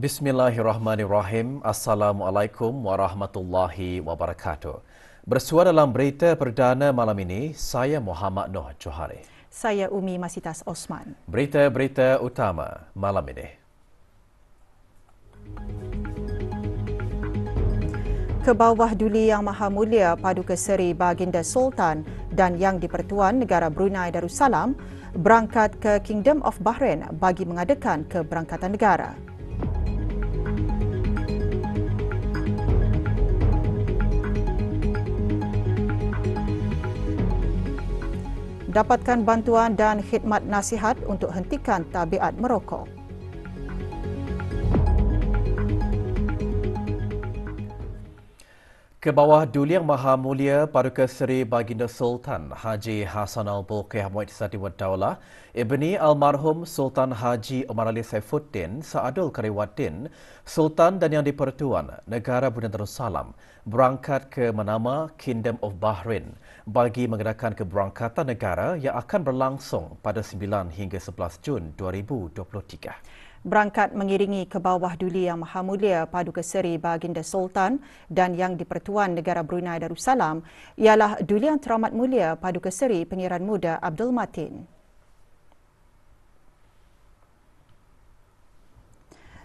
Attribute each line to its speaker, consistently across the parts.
Speaker 1: Bismillahirrahmanirrahim. Assalamualaikum warahmatullahi wabarakatuh. Bersua dalam berita perdana malam ini, saya Muhammad Noh Johari.
Speaker 2: Saya Umi Masitas Osman.
Speaker 1: Berita-berita utama malam ini.
Speaker 2: Kebawah Duli Yang Maha Mulia Paduka Seri Baginda Sultan dan Yang di-Pertuan Negara Brunei Darussalam berangkat ke Kingdom of Bahrain bagi mengadakan keberangkatan negara. Dapatkan bantuan dan khidmat nasihat untuk hentikan tabiat merokok.
Speaker 1: Kebawah Duli Yang Maha Mulia Paduka Seri Baginda Sultan Haji Hassanal Bolkiah Muizzati wad Daulah Ibni Almarhum Sultan Haji Omar Ali Saifuddin Saadul Kariwaddin, Sultan dan Yang di-Pertuan Negara Brunei Darussalam berangkat ke Manama Kingdom of Bahrain bagi mengadakan keberangkatan negara yang akan berlangsung pada 9 hingga 11 Jun 2023.
Speaker 2: Berangkat mengiringi Kebawah Duli Yang Maha Mulia Paduka Seri Baginda Sultan dan Yang di-Pertuan Negara Brunei Darussalam ialah Duli Yang Teramat Mulia Paduka Seri Pangeran Muda Abdul Matin.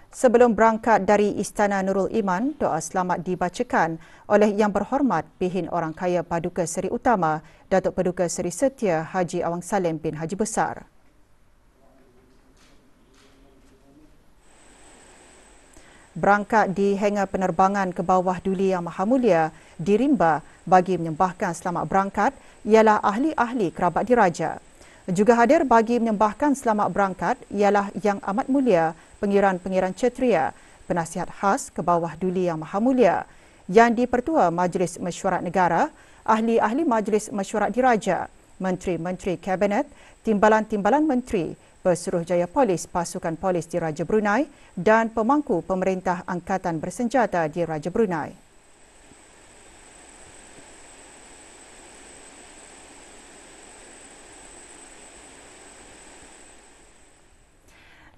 Speaker 2: Sebelum berangkat dari Istana Nurul Iman, doa selamat dibacakan oleh Yang Berhormat Pihin Orang Kaya Paduka Seri Utama Datuk Paduka Seri Setia Haji Awang Salim bin Haji Besar. Berangkat di hangar penerbangan Kebawah Duli Yang Maha Mulia di Rimba bagi menyembahkan selamat berangkat ialah ahli-ahli kerabat diraja. Juga hadir bagi menyembahkan selamat berangkat ialah Yang Amat Mulia Pengiran-Pengiran Kshatriya, Penasihat Khas Kebawah Duli Yang Maha Mulia, Yang di-Pertua Majlis Mesyuarat Negara, ahli-ahli Majlis Mesyuarat Diraja, Menteri-Menteri Kabinet, Timbalan-Timbalan Menteri, Pesuruhjaya Polis Pasukan Polis di Raja Brunei dan pemangku Pemerintah Angkatan Bersenjata di Raja Brunei.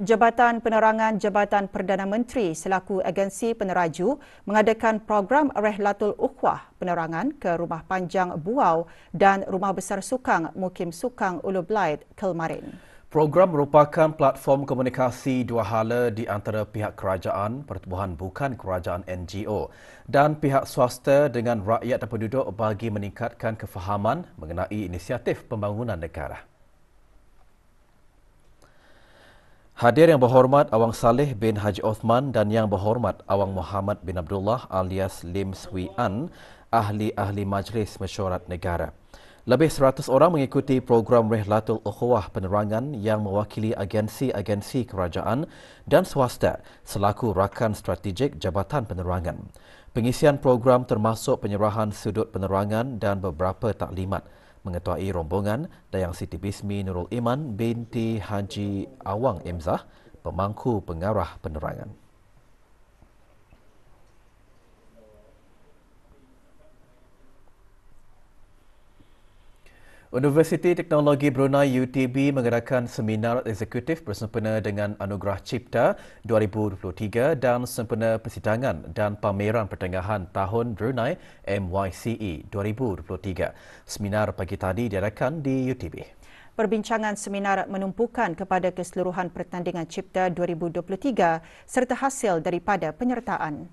Speaker 2: Jabatan Penerangan Jabatan Perdana Menteri selaku agensi peneraju mengadakan program Rihlatul Ukhuwah penerangan ke Rumah Panjang Buau dan Rumah Besar Sukang Mukim Sukang Ulu Blaid, Kelmarin.
Speaker 1: Program merupakan platform komunikasi dua hala di antara pihak kerajaan, pertubuhan bukan kerajaan NGO dan pihak swasta dengan rakyat dan penduduk bagi meningkatkan kefahaman mengenai inisiatif pembangunan negara. Hadir Yang Berhormat Awang Saleh bin Haji Osman dan Yang Berhormat Awang Muhammad bin Abdullah alias Lim Swee An, ahli-ahli Majlis Mesyuarat Negara. Lebih 100 orang mengikuti program Rihlatul Ukhuwah penerangan yang mewakili agensi-agensi kerajaan dan swasta selaku rakan strategik Jabatan Penerangan. Pengisian program termasuk penyerahan sudut penerangan dan beberapa taklimat. Mengetuai rombongan Dayang Siti Bismi Nurul Iman binti Haji Awang Imzah, pemangku pengarah penerangan. Universiti Teknologi Brunei UTB mengadakan seminar eksekutif bersempena dengan Anugerah Cipta 2023 dan sempena persidangan dan pameran pertengahan tahun Brunei MYCE 2023. Seminar pagi tadi diadakan di UTB.
Speaker 2: Perbincangan seminar menumpukan kepada keseluruhan pertandingan Cipta 2023 serta hasil daripada penyertaan.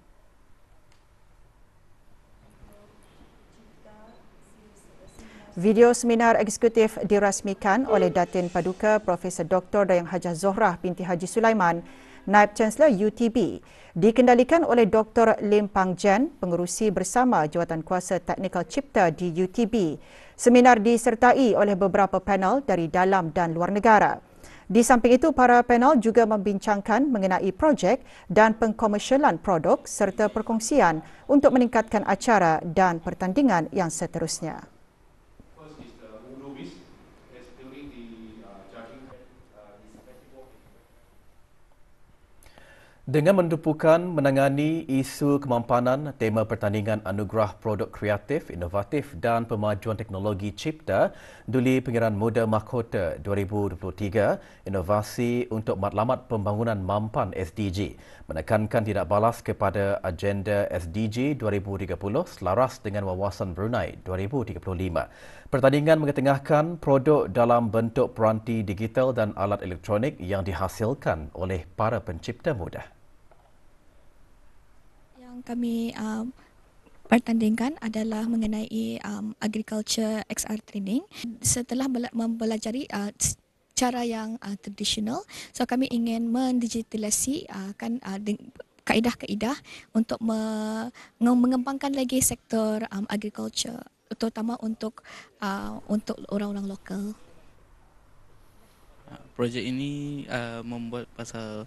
Speaker 2: Video seminar eksekutif dirasmikan oleh Datin Paduka Profesor Dr. Dayang Hajah Zohrah binti Haji Sulaiman, Naib Chancellor UTB, dikendalikan oleh Dr. Lim Pang Jen, pengerusi bersama Jawatankuasa Teknikal Cipta di UTB. Seminar disertai oleh beberapa panel dari dalam dan luar negara. Di samping itu, para panel juga membincangkan mengenai projek dan pengkomersialan produk serta perkongsian untuk meningkatkan acara dan pertandingan yang seterusnya.
Speaker 1: Dengan menumpukan menangani isu kemampanan, tema pertandingan Anugerah Produk Kreatif, Inovatif dan Pemajuan Teknologi Cipta Duli Pengiran Muda Mahkota 2023, Inovasi untuk Matlamat Pembangunan Mampan SDG, menekankan tidak balas kepada agenda SDG 2030 selaras dengan Wawasan Brunei 2035. Pertandingan mengetengahkan produk dalam bentuk peranti digital dan alat elektronik yang dihasilkan oleh para pencipta muda.
Speaker 3: Kami pertandingkan adalah mengenai agriculture XR training. Setelah mempelajari cara yang tradisional, so kami ingin mendigitalisasi kaedah-kaedah untuk mengembangkan lagi sektor agriculture, terutama untuk orang-orang lokal.
Speaker 4: Projek ini membuat pasal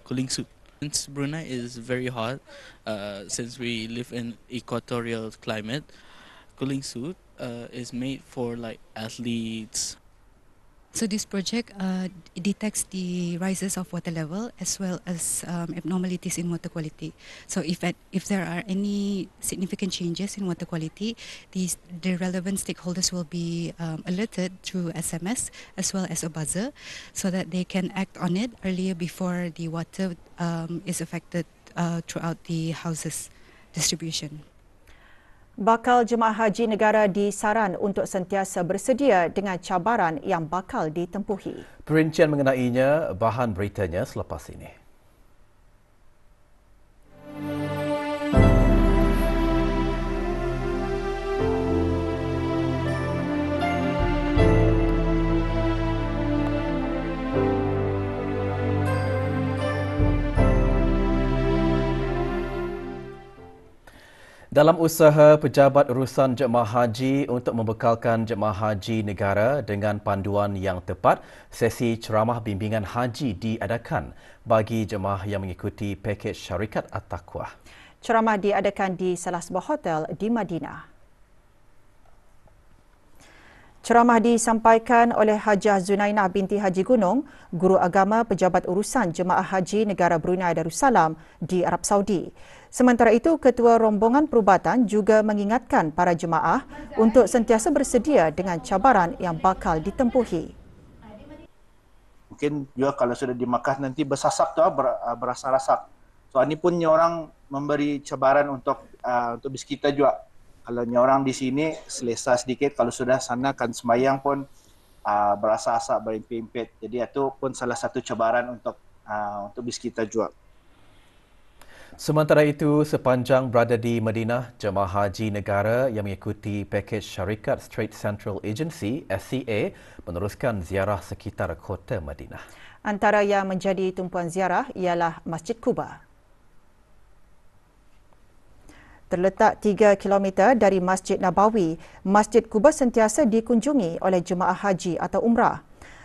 Speaker 4: cooling suit. Since Brunei is very hot, since we live in equatorial climate, cooling suit is made for like athletes.
Speaker 5: So this project detects the rises of water level as well as abnormalities in water quality. So if there are any significant changes in water quality, the relevant stakeholders will be alerted through SMS as well as a buzzer, so that they can act on it earlier before the water is affected throughout the houses distribution.
Speaker 2: Bakal jemaah haji negara disaran untuk sentiasa bersedia dengan cabaran yang bakal ditempuhi.
Speaker 1: Perincian mengenainya, bahan beritanya selepas ini. Dalam usaha pejabat urusan jemaah haji untuk membekalkan jemaah haji negara dengan panduan yang tepat, sesi ceramah bimbingan haji diadakan bagi jemaah yang mengikuti pakej syarikat At-Taqwa.
Speaker 2: Ceramah diadakan di salah sebuah hotel di Madinah. Ceramah disampaikan oleh Hajah Zunainah binti Haji Gunung, Guru Agama Pejabat Urusan Jemaah Haji Negara Brunei Darussalam di Arab Saudi. Sementara itu, Ketua Rombongan Perubatan juga mengingatkan para jemaah untuk sentiasa bersedia dengan cabaran yang bakal ditempuhi.
Speaker 6: Mungkin juga kalau sudah di Makkah nanti bersasap tu berasa rasak. So ini pun orang memberi cabaran untuk bis kita juga. Kalau orang di sini selesa sedikit, kalau sudah sana kan sembahyang pun berasa asap berimpit-impit. Jadi itu pun salah satu cabaran untuk bis kita juga.
Speaker 1: Sementara itu, sepanjang berada di Madinah, jemaah haji negara yang mengikuti pakej syarikat Strait Central Agency (SCA) meneruskan ziarah sekitar kota Madinah.
Speaker 2: Antara yang menjadi tumpuan ziarah ialah Masjid Quba. Terletak 3 km dari Masjid Nabawi, Masjid Quba sentiasa dikunjungi oleh jemaah haji atau umrah.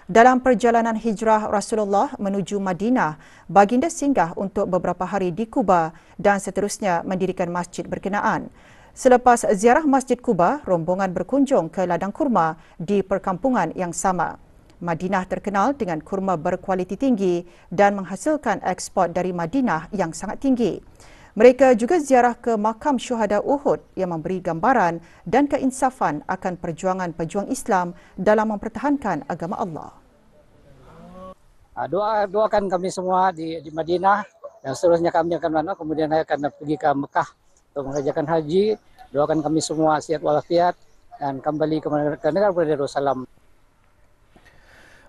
Speaker 2: Dalam perjalanan hijrah Rasulullah menuju Madinah, baginda singgah untuk beberapa hari di Quba dan seterusnya mendirikan masjid berkenaan. Selepas ziarah Masjid Quba, rombongan berkunjung ke ladang kurma di perkampungan yang sama. Madinah terkenal dengan kurma berkualiti tinggi dan menghasilkan ekspor dari Madinah yang sangat tinggi. Mereka juga ziarah ke makam syuhada Uhud yang memberi gambaran dan keinsafan akan perjuangan pejuang Islam dalam mempertahankan agama Allah.
Speaker 7: Doakan kami semua di Madinah, dan seterusnya kami akan kemudian akan pergi ke Mekah untuk mengerjakan haji. Doakan kami semua sehat walafiat dan kembali ke negara Darussalam.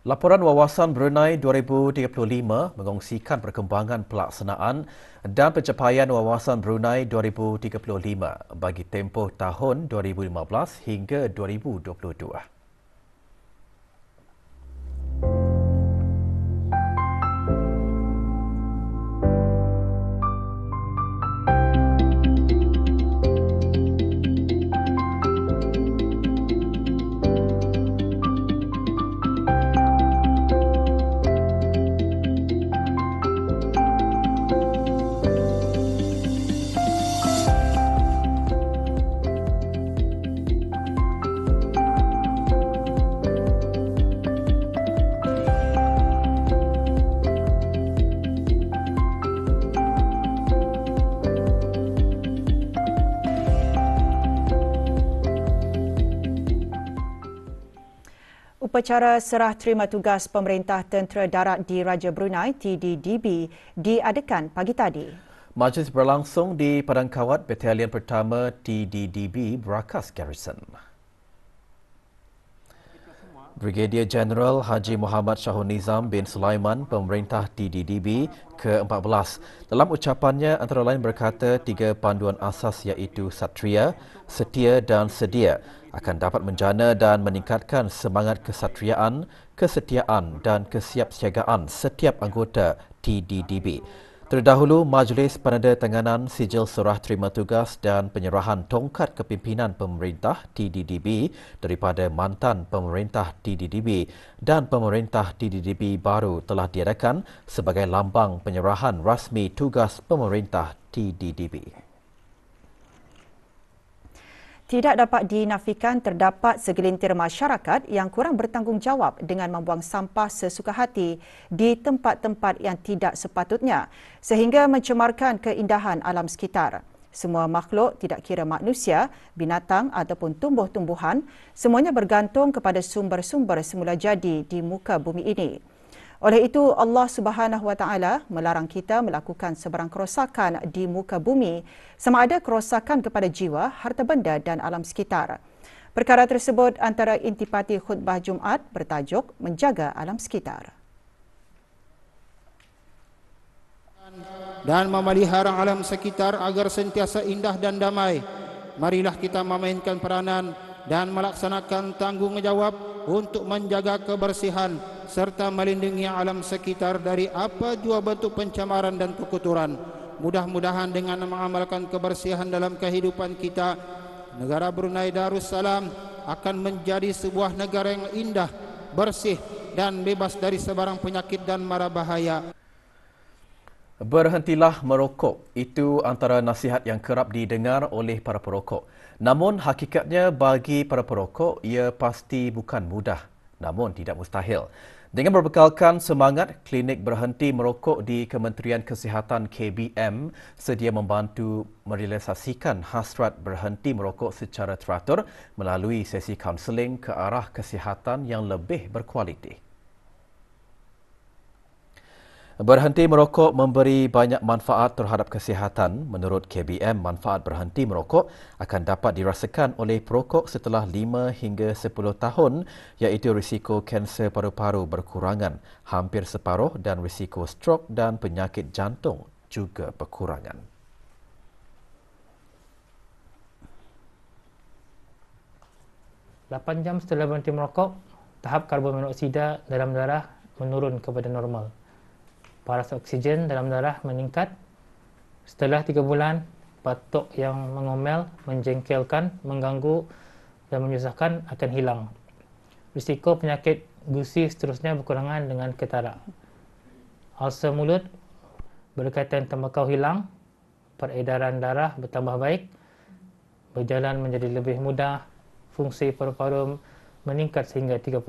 Speaker 1: Laporan Wawasan Brunei 2035 mengongsikan perkembangan pelaksanaan dan pencapaian Wawasan Brunei 2035 bagi tempoh tahun 2015 hingga 2022.
Speaker 2: Upacara serah terima tugas Pemerintah Tentera Darat di Raja Brunei TDDB diadakan pagi tadi.
Speaker 1: Majlis berlangsung di Padang Kawat Batalion Pertama TDDB Berakas Garrison. Brigadier Jeneral Haji Muhammad Shahun Nizam bin Sulaiman, Pemerintah TDDB ke-14, dalam ucapannya antara lain berkata 3 panduan asas iaitu Satria, Setia dan Sedia akan dapat menjana dan meningkatkan semangat kesatriaan, kesetiaan dan kesiapsiagaan setiap anggota TDDB. Terdahulu, Majlis Penandatanganan Sijil Serah Terima Tugas dan Penyerahan Tongkat Kepimpinan Pemerintah TDDB daripada mantan Pemerintah TDDB dan Pemerintah TDDB baru telah diadakan sebagai lambang penyerahan rasmi tugas Pemerintah TDDB.
Speaker 2: Tidak dapat dinafikan terdapat segelintir masyarakat yang kurang bertanggungjawab dengan membuang sampah sesuka hati di tempat-tempat yang tidak sepatutnya sehingga mencemarkan keindahan alam sekitar. Semua makhluk, tidak kira manusia, binatang ataupun tumbuh-tumbuhan, semuanya bergantung kepada sumber-sumber semula jadi di muka bumi ini. Oleh itu, Allah Subhanahu Wa Taala melarang kita melakukan sebarang kerosakan di muka bumi, sama ada kerosakan kepada jiwa, harta benda dan alam sekitar. Perkara tersebut antara intipati khutbah Jumaat bertajuk Menjaga Alam Sekitar.
Speaker 8: Dan memelihara alam sekitar agar sentiasa indah dan damai. Marilah kita memainkan peranan dan melaksanakan tanggungjawab untuk menjaga kebersihan serta melindungi alam sekitar dari apa jua bentuk pencemaran dan kekotoran. Mudah-mudahan dengan mengamalkan kebersihan dalam kehidupan kita, negara Brunei Darussalam akan menjadi sebuah negara yang indah, bersih dan bebas dari sebarang penyakit dan mara bahaya.
Speaker 1: Berhentilah merokok. Itu antara nasihat yang kerap didengar oleh para perokok. Namun hakikatnya bagi para perokok, ia pasti bukan mudah, namun tidak mustahil. Dengan berbekalkan semangat, klinik berhenti merokok di Kementerian Kesihatan KBM sedia membantu merealisasikan hasrat berhenti merokok secara teratur melalui sesi kaunseling ke arah kesihatan yang lebih berkualiti. Berhenti merokok memberi banyak manfaat terhadap kesihatan. Menurut KBM, manfaat berhenti merokok akan dapat dirasakan oleh perokok setelah 5 hingga 10 tahun, iaitu risiko kanser paru-paru berkurangan hampir separuh dan risiko strok dan penyakit jantung juga berkurangan.
Speaker 9: Lapan jam setelah berhenti merokok, tahap karbon monoksida dalam darah menurun kepada normal. Paras oksigen dalam darah meningkat. Setelah 3 bulan, batuk yang mengomel, menjengkelkan, mengganggu dan menyusahkan akan hilang. Risiko penyakit gusi seterusnya berkurangan dengan ketara. Ulcer mulut berkaitan tembakau hilang, peredaran darah bertambah baik, berjalan menjadi lebih mudah, fungsi paru-paru meningkat sehingga 30%.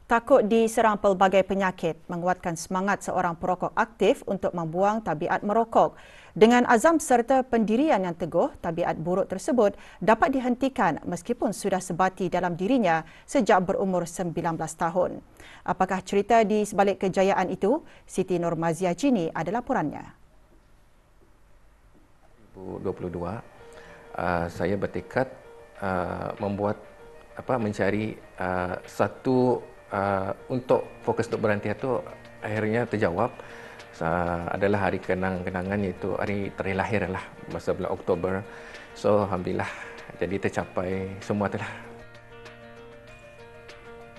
Speaker 2: Takut diserang pelbagai penyakit menguatkan semangat seorang perokok aktif untuk membuang tabiat merokok. Dengan azam serta pendirian yang teguh, tabiat buruk tersebut dapat dihentikan meskipun sudah sebati dalam dirinya sejak berumur 19 tahun. Apakah cerita di sebalik kejayaan itu? Siti Nurmazia Jini ada laporannya.
Speaker 10: 2022, saya bertekad mencari satu untuk fokus untuk berhenti itu akhirnya terjawab. Adalah hari kenangan iaitu hari terakhir lahir lah, masa bulan Oktober. So alhamdulillah jadi tercapai semua telah.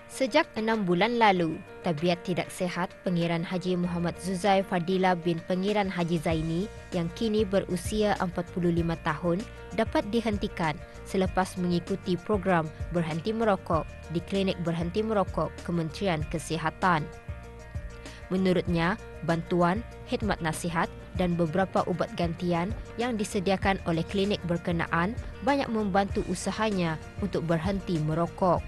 Speaker 11: Sejak 6 bulan lalu, tabiat tidak sihat Pengiran Haji Muhammad Zuzai Fadila bin Pengiran Haji Zaini yang kini berusia 45 tahun dapat dihentikan selepas mengikuti program berhenti merokok di Klinik Berhenti Merokok Kementerian Kesihatan. Menurutnya, bantuan, khidmat nasihat dan beberapa ubat gantian yang disediakan oleh klinik berkenaan banyak membantu usahanya untuk berhenti merokok.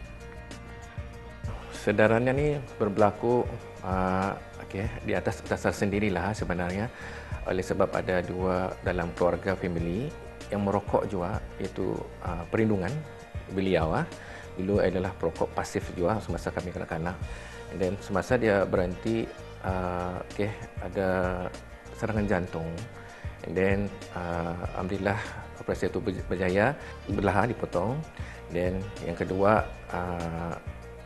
Speaker 10: Sedarannya ni berberlaku di atas dasar sendirilah sebenarnya, oleh sebab ada 2 dalam keluarga family yang merokok juga, iaitu perlindungan beliau Dulu adalah perokok pasif juga semasa kami kanak-kanak. Dan semasa dia berhenti, ada serangan jantung. And then alhamdulillah operasi itu berjaya, belah dipotong. Dan yang kedua,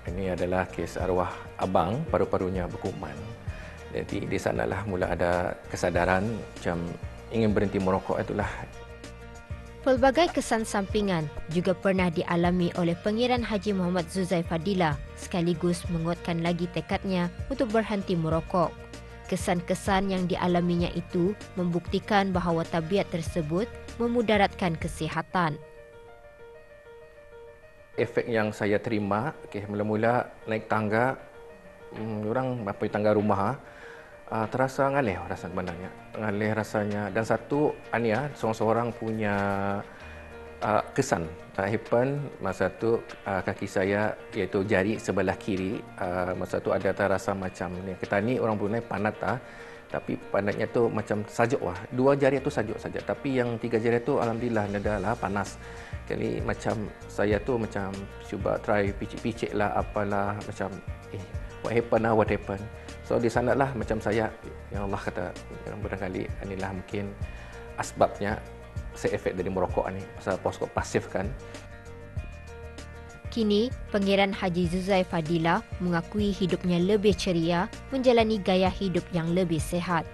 Speaker 10: ini adalah kes arwah abang, paru-parunya berkuman. Jadi di sanalah mula ada kesadaran macam ingin berhenti merokok itulah.
Speaker 11: Pelbagai kesan sampingan juga pernah dialami oleh Pengiran Haji Muhammad Zuzai Fadilah sekaligus menguatkan lagi tekadnya untuk berhenti merokok. Kesan-kesan yang dialaminya itu membuktikan bahawa tabiat tersebut memudaratkan kesihatan.
Speaker 10: Efek yang saya terima, mula-mula naik tangga, orang tangga rumah, terasa ngalih rasa sebenarnya. Ngalih rasanya. Dan satu, seorang-seorang punya kesan. Happen masa tu kaki saya iaitu jari sebelah kiri, masa tu ada terasa macam ni. Kita ni orang Brunei panat tapi panatnya tu macam sajuk lah. 2 jari tu sajuk saja. Tapi yang 3 jari tu alhamdulillah nadalah panas. Kali macam saya tu macam cuba try picit-picit lah apalah macam what happened. So di sanalah macam saya, yang Allah kata barangkali inilah mungkin asbabnya se-efek dari merokok ni, pasal merokok pasif kan.
Speaker 11: Kini, Pengiran Haji Zuzai Fadilah mengakui hidupnya lebih ceria menjalani gaya hidup yang lebih sehat.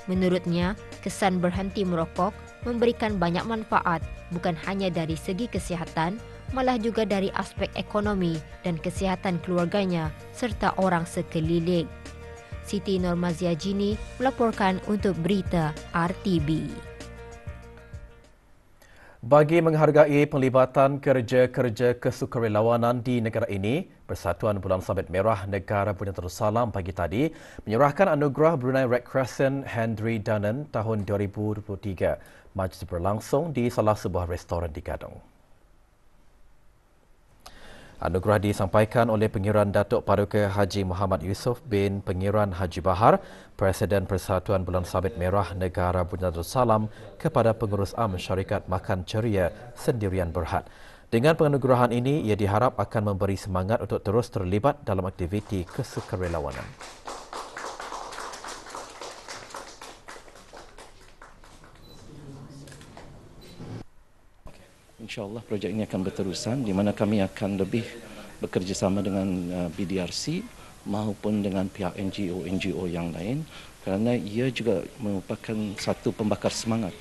Speaker 11: Menurutnya, kesan berhenti merokok memberikan banyak manfaat bukan hanya dari segi kesihatan, malah juga dari aspek ekonomi dan kesihatan keluarganya serta orang sekeliling. Siti Normazia Jini melaporkan untuk Berita RTB.
Speaker 1: Bagi menghargai penglibatan kerja-kerja kesukarelawanan di negara ini, Persatuan Bulan Sabit Merah Negara Brunei Darussalam pagi tadi menyerahkan anugerah Brunei Red Crescent Henry Dunnan tahun 2023. Majlis berlangsung di salah sebuah restoran di Gadong. Anugerah disampaikan oleh Pengiran Datuk Paduka Haji Muhammad Yusof bin Pengiran Haji Bahar, Presiden Persatuan Bulan Sabit Merah Negara Brunei Darussalam kepada pengurus am syarikat Makan Ceria Sendirian Berhad. Dengan penganugerahan ini, ia diharap akan memberi semangat untuk terus terlibat dalam aktiviti kesukarelawanan.
Speaker 12: InsyaAllah projek ini akan berterusan di mana kami akan lebih bekerjasama dengan BDRC maupun dengan pihak NGO yang lain kerana ia juga merupakan satu pembakar semangat.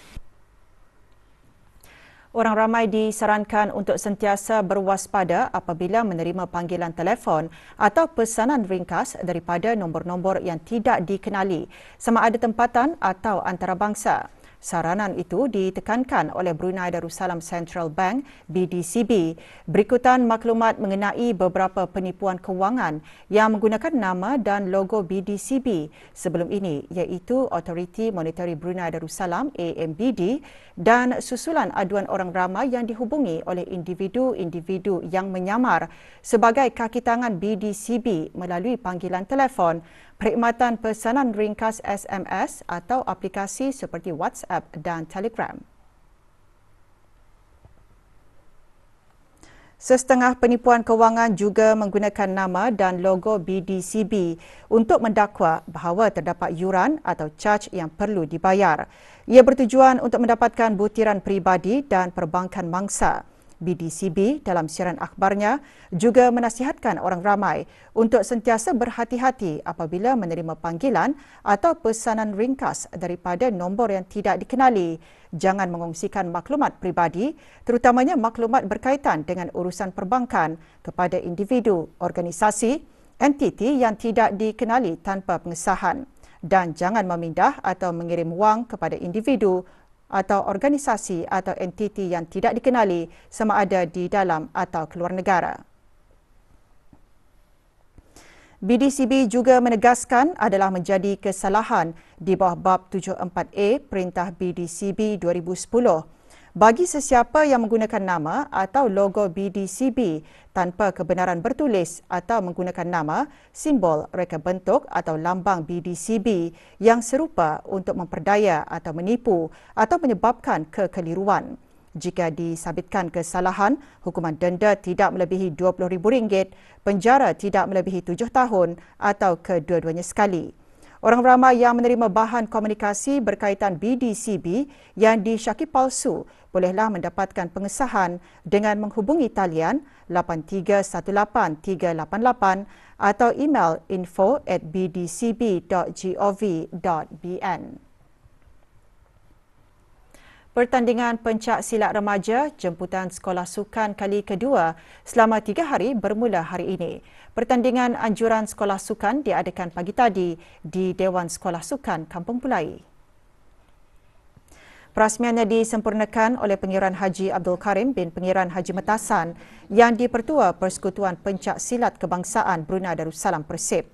Speaker 2: Orang ramai disarankan untuk sentiasa berwaspada apabila menerima panggilan telefon atau pesanan ringkas daripada nombor-nombor yang tidak dikenali sama ada tempatan atau antarabangsa. Saranan itu ditekankan oleh Brunei Darussalam Central Bank BDCB berikutan maklumat mengenai beberapa penipuan kewangan yang menggunakan nama dan logo BDCB sebelum ini iaitu Authority Monetary Brunei Darussalam AMBD dan susulan aduan orang ramai yang dihubungi oleh individu-individu yang menyamar sebagai kaki tangan BDCB melalui panggilan telefon, perkhidmatan pesanan ringkas SMS atau aplikasi seperti WhatsApp dan Telegram. Sesetengah penipuan kewangan juga menggunakan nama dan logo BDCB untuk mendakwa bahawa terdapat yuran atau caj yang perlu dibayar. Ia bertujuan untuk mendapatkan butiran peribadi dan perbankan mangsa. BDCB dalam siaran akhbarnya juga menasihatkan orang ramai untuk sentiasa berhati-hati apabila menerima panggilan atau pesanan ringkas daripada nombor yang tidak dikenali. Jangan mengongsikan maklumat peribadi, terutamanya maklumat berkaitan dengan urusan perbankan kepada individu, organisasi, entiti yang tidak dikenali tanpa pengesahan. Dan jangan memindah atau mengirim wang kepada individu atau organisasi atau entiti yang tidak dikenali sama ada di dalam atau keluar negara. BDCB juga menegaskan adalah menjadi kesalahan di bawah bab 74A Perintah BDCB 2010 bagi sesiapa yang menggunakan nama atau logo BDCB tanpa kebenaran bertulis atau menggunakan nama, simbol, reka bentuk atau lambang BDCB yang serupa untuk memperdaya atau menipu atau menyebabkan kekeliruan. Jika disabitkan kesalahan, hukuman denda tidak melebihi RM20,000, penjara tidak melebihi 7 tahun atau kedua-duanya sekali. Orang ramai yang menerima bahan komunikasi berkaitan BDCB yang disyaki palsu bolehlah mendapatkan pengesahan dengan menghubungi talian 8318-388 atau email info@bdcb.gov.bn. Pertandingan pencak silat remaja jemputan sekolah sukan kali kedua selama 3 hari bermula hari ini. Pertandingan anjuran sekolah sukan diadakan pagi tadi di Dewan Sekolah Sukan Kampung Pulai. Perasmiannya disempurnakan oleh Pengiran Haji Abdul Karim bin Pengiran Haji Metasan yang di-Pertua Persekutuan Pencak Silat Kebangsaan Brunei Darussalam Persib.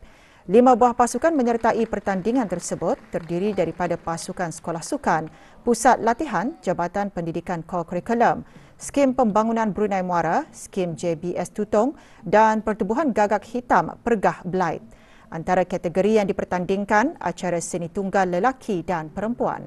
Speaker 2: 5 buah pasukan menyertai pertandingan tersebut terdiri daripada pasukan sekolah sukan, pusat latihan, Jabatan Pendidikan Kurikulum, Skim Pembangunan Brunei Muara, Skim JBS Tutong dan Pertubuhan Gagak Hitam Pergah Belait. Antara kategori yang dipertandingkan, acara seni tunggal lelaki dan perempuan.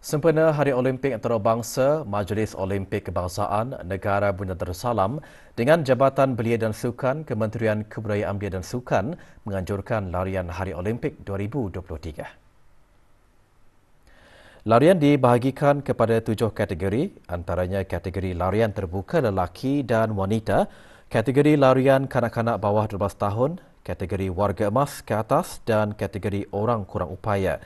Speaker 1: Sempena Hari Olimpik Antarabangsa, Majlis Olimpik Kebangsaan Negara Brunei Darussalam dengan Jabatan Belia dan Sukan Kementerian Kebudayaan Belia dan Sukan menganjurkan larian Hari Olimpik 2023. Larian dibahagikan kepada 7 kategori, antaranya kategori larian terbuka lelaki dan wanita, kategori larian kanak-kanak bawah 12 tahun, kategori warga emas ke atas dan kategori orang kurang upaya.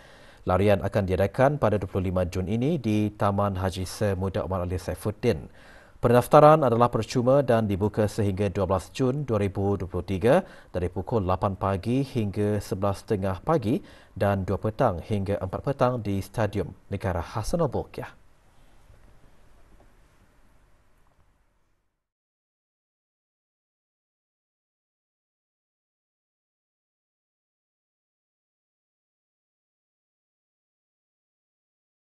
Speaker 1: Larian akan diadakan pada 25 Jun ini di Taman Haji Semuda Omar Ali Saifuddin. Pendaftaran adalah percuma dan dibuka sehingga 12 Jun 2023 dari pukul 8 pagi hingga 11.30 pagi dan 2 petang hingga 4 petang di Stadium Negara Hassanul Bolkiah.